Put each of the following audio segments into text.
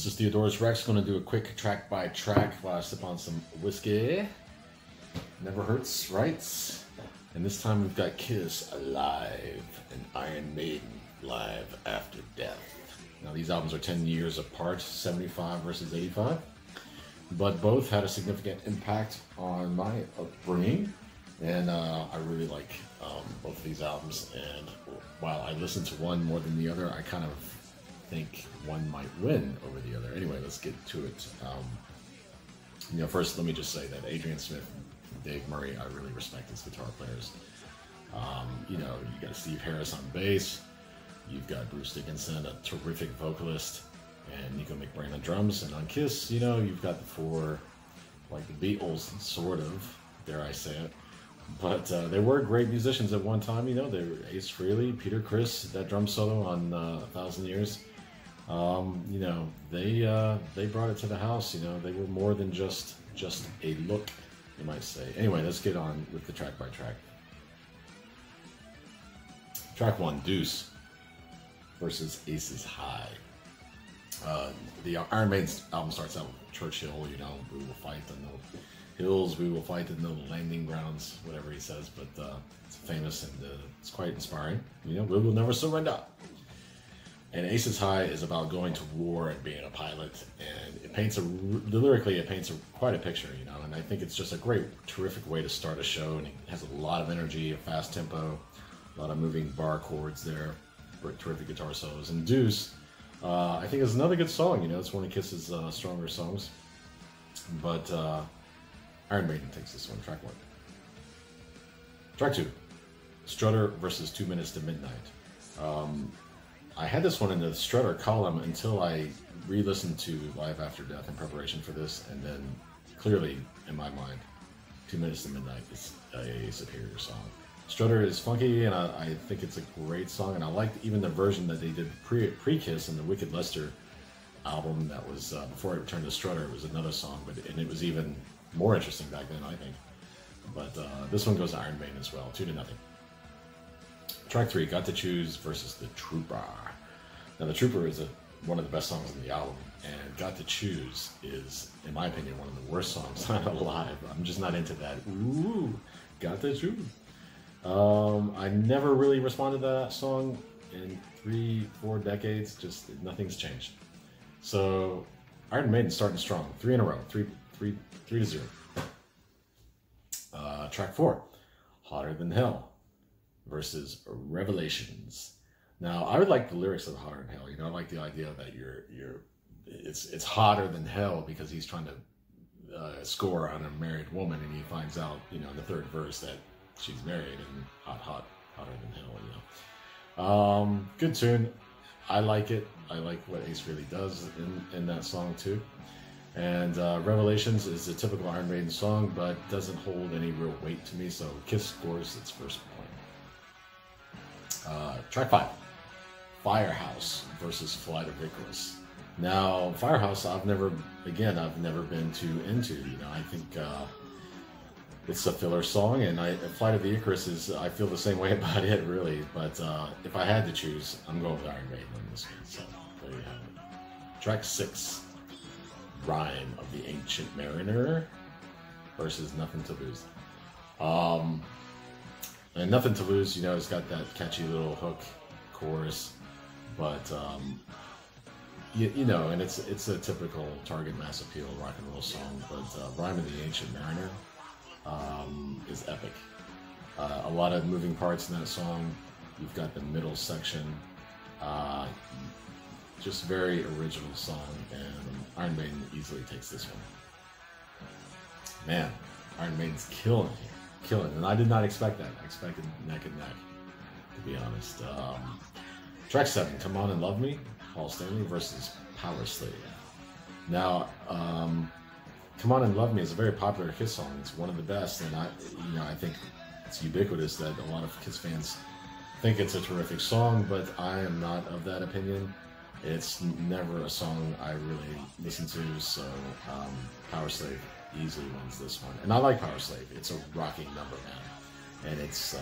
This is Theodorus Rex. Going to do a quick track by track while I sip on some whiskey. Never hurts, right? And this time we've got Kiss Alive and Iron Maiden Live After Death. Now these albums are 10 years apart, 75 versus 85. But both had a significant impact on my upbringing. And I really like both of these albums. And while I listen to one more than the other, I kind of think one might win over the other. Anyway, let's get to it. First, let me just say that Adrian Smith and Dave Murray, I really respect as guitar players. You got Steve Harris on bass. You've got Bruce Dickinson, a terrific vocalist, and Nico McBrain on drums. And on Kiss, you've got the four, like the Beatles, sort of, dare I say it. But they were great musicians at one time. They were Ace Frehley, Peter Criss, that drum solo on 1,000 Years. They brought it to the house. They were more than just a look, you might say. Anyway, let's get on with the track by track. Track 1, Deuce versus Aces High. The Iron Maiden album starts out with Churchill, we will fight on the hills, we will fight in the landing grounds, whatever he says, but it's famous and it's quite inspiring. We will never surrender. And Aces High is about going to war and being a pilot, and it paints lyrically it paints quite a picture, and I think it's just a terrific way to start a show, and it has a lot of energy, a fast tempo, a lot of moving bar chords there, terrific guitar solos. And Deuce, I think is another good song, it's one of Kiss's stronger songs, but Iron Maiden takes this one, track 1. Track 2, Strutter versus 2 Minutes to Midnight. I had this one in the Strutter column until I re-listened to Live After Death in preparation for this, and then clearly, in my mind, 2 Minutes to Midnight is a superior song. Strutter is funky, and I think it's a great song, and I liked even the version that they did pre-Kiss in the Wicked Lester album that was before I returned to Strutter. It was another song, and it was even more interesting back then, I think. But this one goes to Iron Maiden as well, 2-0. Track 3, Got to Choose versus The Trooper. Now, The Trooper is one of the best songs on the album, and Got to Choose is, in my opinion, one of the worst songs on Alive. I'm just not into that. Ooh, got to choose. I never really responded to that song in 3-4 decades. Just nothing's changed. So Iron Maiden starting strong, 3 in a row, 3-0. Track 4, Hotter Than Hell versus Revelations. Now, I would like the lyrics of Hotter Than Hell. I like the idea that it's hotter than hell because he's trying to score on a married woman, and he finds out, in the third verse that she's married, and hotter than hell. Good tune. I like it. I like what Ace really does in that song too. And Revelations is a typical Iron Maiden song, but doesn't hold any real weight to me, so Kiss scores its first point. Track 5, Firehouse versus Flight of Icarus. Now, Firehouse, I've never been too into. I think it's a filler song, and Flight of the Icarus I feel the same way about it, really. But if I had to choose, I'm going with Iron Maiden on this one. So there you have it. Track 6, Rhyme of the Ancient Mariner versus Nothing to Lose. And Nothing to Lose, it's got that catchy little hook chorus, but and it's a typical Target Mass Appeal rock and roll song. But Rhyme of the Ancient Mariner is epic. A lot of moving parts in that song. You've got the middle section. Just very original song, and Iron Maiden easily takes this one. Man, Iron Maiden's killing it. And I did not expect that. I expected neck and neck, to be honest. Track 7, Come On and Love Me, Paul Stanley versus Power Slave. Now, Come On and Love Me is a very popular Kiss song. It's one of the best, and I think it's ubiquitous that a lot of Kiss fans think it's a terrific song, but I am not of that opinion. It's never a song I really listen to, so Power Slave easily wins this one. And I like Power Slave. It's a rocking number, man. And it's,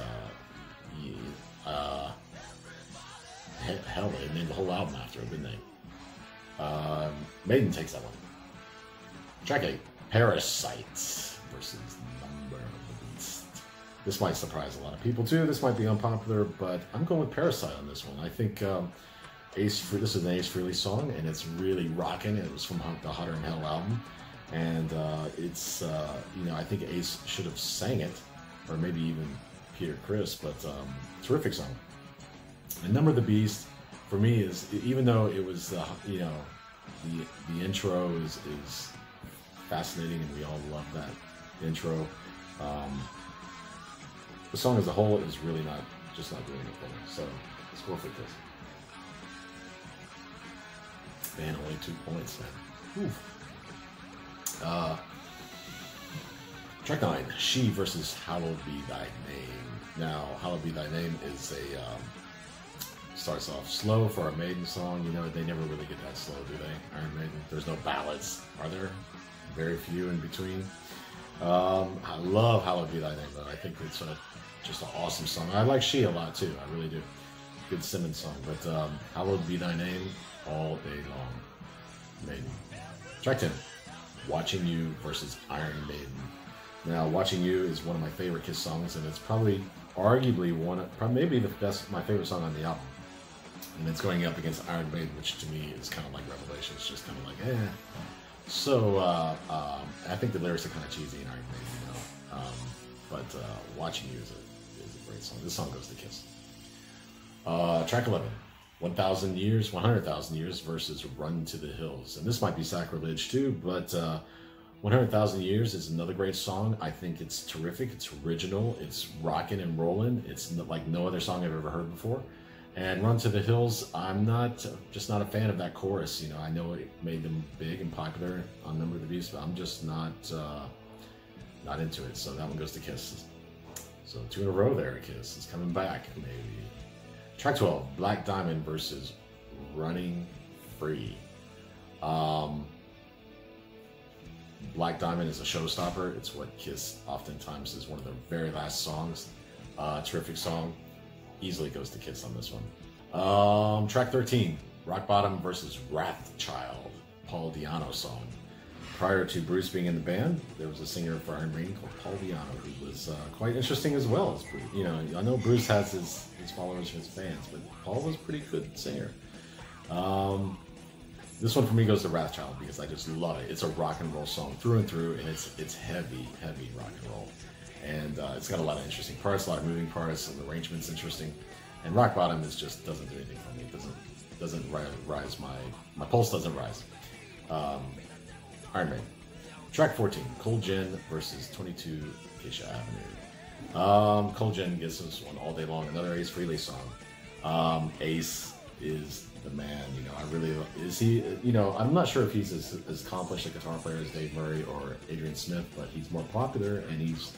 hell, they named the whole album after it, didn't they? Maiden takes that one. Track 8, Parasites versus Number of the Beast. This might surprise a lot of people too. This might be unpopular, but I'm going with Parasite on this one. I think this is an Ace Frehley song, and it's really rocking. It was from the Hotter Than Hell album, and it's I think Ace should have sang it, or maybe even Peter Criss, but terrific song. And Number of the Beast for me is, even though it was the intro is fascinating, and we all love that intro. The song as a whole is really not doing it for me. So let's go for this. Man, only 2 points, man. Oof. Track 9, She versus Hallowed Be Thy Name. Now, Hallowed Be Thy Name is starts off slow for a Maiden song. They never really get that slow, do they? Iron Maiden. There's no ballads, are there? Very few in between. I love Hallowed Be Thy Name, though. I think it's just an awesome song. I like She a lot, too. I really do. Good Simmons song. But Hallowed Be Thy Name all day long. Maiden. Track 10, Watching You versus Iron Maiden. Now, Watching You is one of my favorite Kiss songs, and it's probably arguably maybe my favorite song on the album. And it's going up against Iron Maiden, which to me is kind of like Revelation. It's just kind of like, eh. So, I think the lyrics are kind of cheesy in Iron Maiden, but Watching You is a great song. This song goes to Kiss. Track 11, 1,000 Years versus Run to the Hills. And this might be sacrilege too, but 100,000 Years is another great song. I think it's terrific. It's original. It's rocking and rolling. It's like no other song I've ever heard before. And Run to the Hills, I'm just not a fan of that chorus. I know it made them big and popular on Number of the Beast, but I'm just not into it. So that one goes to Kiss. So 2 in a row there. Kiss is coming back, maybe. Track 12, Black Diamond versus Running Free. Black Diamond is a showstopper. It's what Kiss oftentimes is one of their very last songs. Terrific song. Easily goes to Kiss on this one. Track 13, Rock Bottom versus Wrathchild, Paul Di'Anno song. Prior to Bruce being in the band, there was a singer for Iron Maiden called Paul Di'Anno, who was quite interesting as well as Bruce. I know Bruce has his followers, his fans, but Paul was a pretty good singer. This one for me goes to Wrathchild because I just love it. It's a rock and roll song through and through, and it's heavy rock and roll. And it's got a lot of interesting parts, a lot of moving parts, and the arrangement's interesting. And Rock Bottom just doesn't do anything for me. It doesn't rise my pulse doesn't rise. Iron Maiden. Track 14, Cold Gin versus 22 Acacia Avenue. Cold Gin gets us one all day long. Another Ace Frehley song. Ace is the man. I'm not sure if he's as accomplished a guitar player as Dave Murray or Adrian Smith, but he's more popular and he's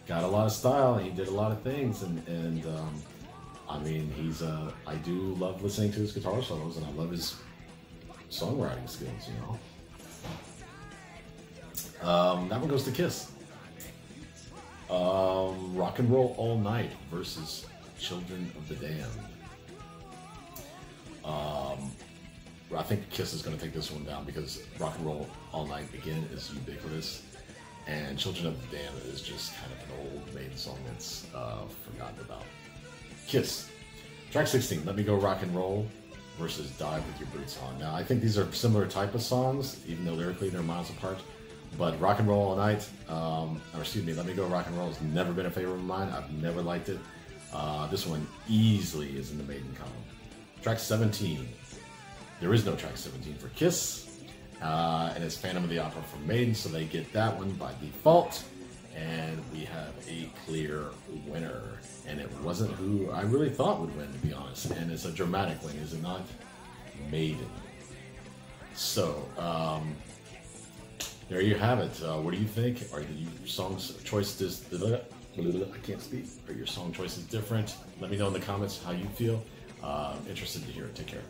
got a lot of style. He did a lot of things, and I do love listening to his guitar solos, and I love his songwriting skills. That one goes to Kiss. Rock and Roll All Night versus Children of the Damned. I think Kiss is going to take this one down because Rock and Roll All Night again is ubiquitous, and Children of the Damned is just kind of an old Maiden song that's forgotten about. Kiss. Track 16, Let Me Go Rock and Roll versus Dive With Your Boots On. Now, I think these are similar type of songs, even though lyrically they're miles apart. But Rock and Roll All Night, Let Me Go Rock and Roll has never been a favorite of mine. I've never liked it. This one easily is in the Maiden column. Track 17. There is no track 17 for Kiss. And it's Phantom of the Opera from Maiden, so they get that one by default. And we have a clear winner. And it wasn't who I really thought would win, to be honest. And it's a dramatic win, is it not? Maiden. So, there you have it. What do you think? Are your songs choices? I can't speak. Are your song choices different? Let me know in the comments how you feel. Interested to hear it. Take care.